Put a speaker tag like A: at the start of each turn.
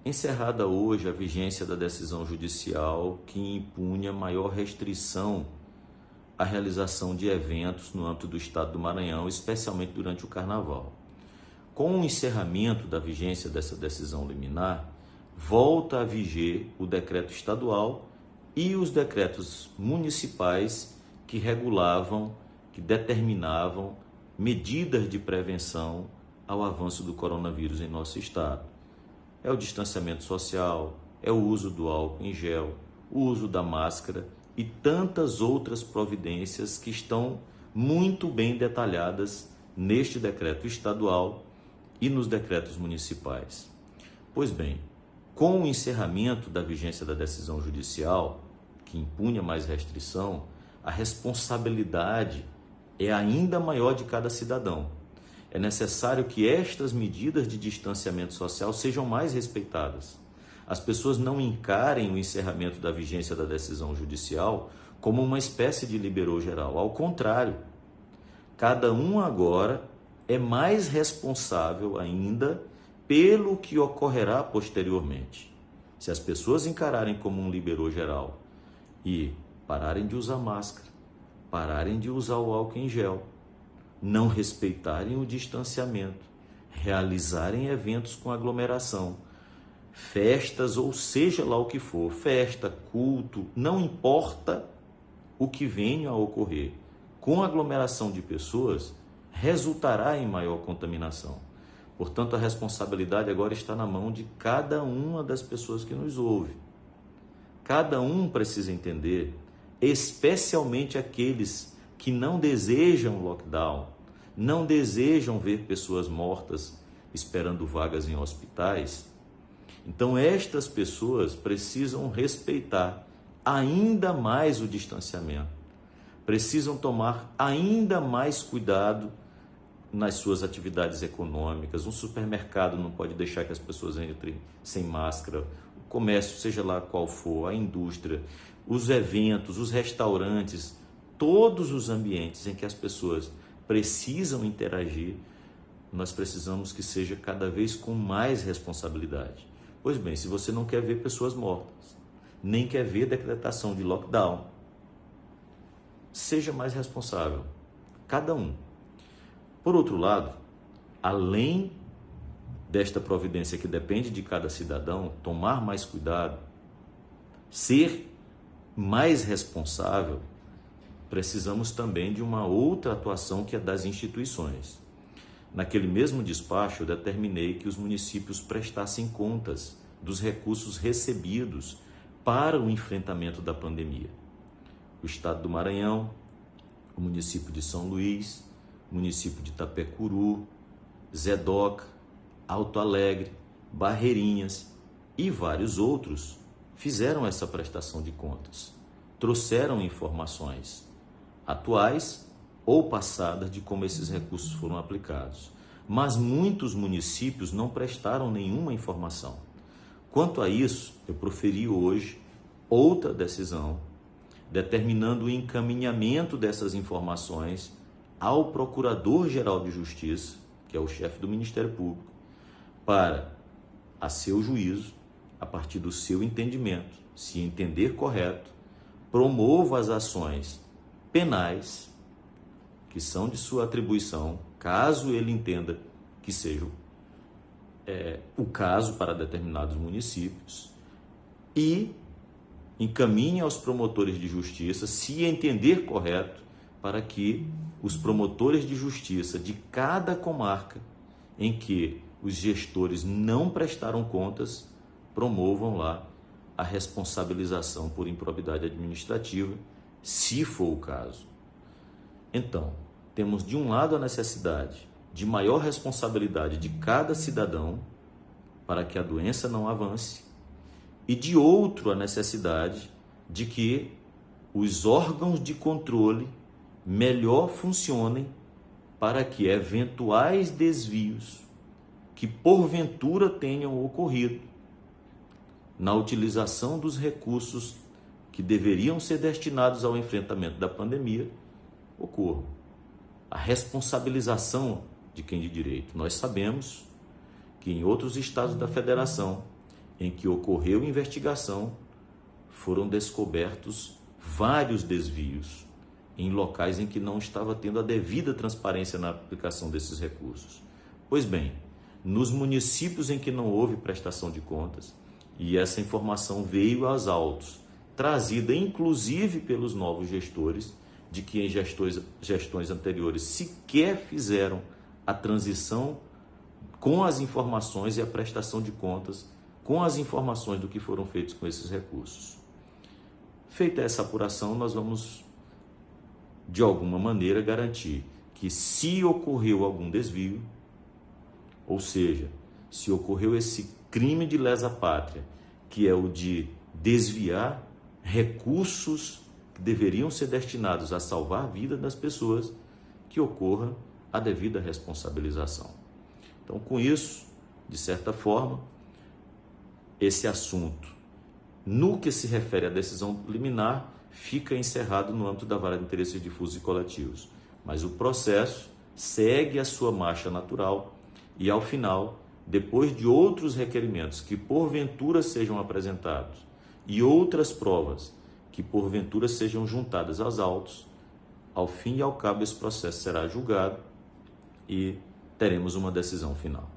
A: Encerrada hoje a vigência da decisão judicial que impunha maior restrição à realização de eventos no âmbito do Estado do Maranhão, especialmente durante o Carnaval. Com o encerramento da vigência dessa decisão liminar, volta a viger o decreto estadual e os decretos municipais que regulavam, que determinavam medidas de prevenção ao avanço do coronavírus em nosso estado. É o distanciamento social, é o uso do álcool em gel, o uso da máscara e tantas outras providências que estão muito bem detalhadas neste decreto estadual e nos decretos municipais. Pois bem, com o encerramento da vigência da decisão judicial, que impunha mais restrição, a responsabilidade é ainda maior de cada cidadão. É necessário que estas medidas de distanciamento social sejam mais respeitadas. As pessoas não encarem o encerramento da vigência da decisão judicial como uma espécie de liberou geral. Ao contrário, cada um agora é mais responsável ainda pelo que ocorrerá posteriormente. Se as pessoas encararem como um liberou geral e pararem de usar máscara, pararem de usar o álcool em gel, não respeitarem o distanciamento, realizarem eventos com aglomeração, festas ou seja lá o que for, festa, culto, não importa o que venha a ocorrer, com aglomeração de pessoas, resultará em maior contaminação. Portanto, a responsabilidade agora está na mão de cada uma das pessoas que nos ouve. Cada um precisa entender, especialmente aqueles que não desejam lockdown, não desejam ver pessoas mortas esperando vagas em hospitais. Então, estas pessoas precisam respeitar ainda mais o distanciamento, precisam tomar ainda mais cuidado nas suas atividades econômicas. Um supermercado não pode deixar que as pessoas entrem sem máscara, o comércio, seja lá qual for, a indústria, os eventos, os restaurantes, todos os ambientes em que as pessoas precisam interagir, nós precisamos que seja cada vez com mais responsabilidade. Pois bem, se você não quer ver pessoas mortas, nem quer ver decretação de lockdown, seja mais responsável, cada um. Por outro lado, além desta providência que depende de cada cidadão, tomar mais cuidado, ser mais responsável, precisamos também de uma outra atuação que é das instituições. Naquele mesmo despacho, eu determinei que os municípios prestassem contas dos recursos recebidos para o enfrentamento da pandemia. O Estado do Maranhão, o município de São Luís, o município de Itapecuru, Zedoca, Alto Alegre, Barreirinhas e vários outros fizeram essa prestação de contas, trouxeram informações atuais ou passadas de como esses recursos foram aplicados. Mas muitos municípios não prestaram nenhuma informação. Quanto a isso, eu proferi hoje outra decisão, determinando o encaminhamento dessas informações ao Procurador-Geral de Justiça, que é o chefe do Ministério Público, para, a seu juízo, a partir do seu entendimento, se entender correto, promova as ações penais que são de sua atribuição, caso ele entenda que seja o caso para determinados municípios, e encaminhe aos promotores de justiça, se entender correto, para que os promotores de justiça de cada comarca em que os gestores não prestaram contas, promovam lá a responsabilização por improbidade administrativa, se for o caso. Então, temos de um lado a necessidade de maior responsabilidade de cada cidadão para que a doença não avance, e de outro a necessidade de que os órgãos de controle melhor funcionem para que eventuais desvios que porventura tenham ocorrido na utilização dos recursos que deveriam ser destinados ao enfrentamento da pandemia ocorram. A responsabilização de quem de direito. Nós sabemos que em outros estados da federação em que ocorreu investigação, foram descobertos vários desvios em locais em que não estava tendo a devida transparência na aplicação desses recursos. Pois bem, nos municípios em que não houve prestação de contas, e essa informação veio aos autos, trazida inclusive pelos novos gestores, de que em gestões anteriores sequer fizeram a transição com as informações e a prestação de contas com as informações do que foram feitos com esses recursos. Feita essa apuração, nós vamos, de alguma maneira, garantir que, se ocorreu algum desvio, ou seja, se ocorreu esse crime de lesa pátria, que é o de desviar recursos que deveriam ser destinados a salvar a vida das pessoas, que ocorra a devida responsabilização. Então, com isso, de certa forma, esse assunto, no que se refere à decisão liminar, fica encerrado no âmbito da Vara de Interesses Difusos e Coletivos. Mas o processo segue a sua marcha natural e, ao final, depois de outros requerimentos que porventura sejam apresentados e outras provas que porventura sejam juntadas aos autos, ao fim e ao cabo esse processo será julgado e teremos uma decisão final.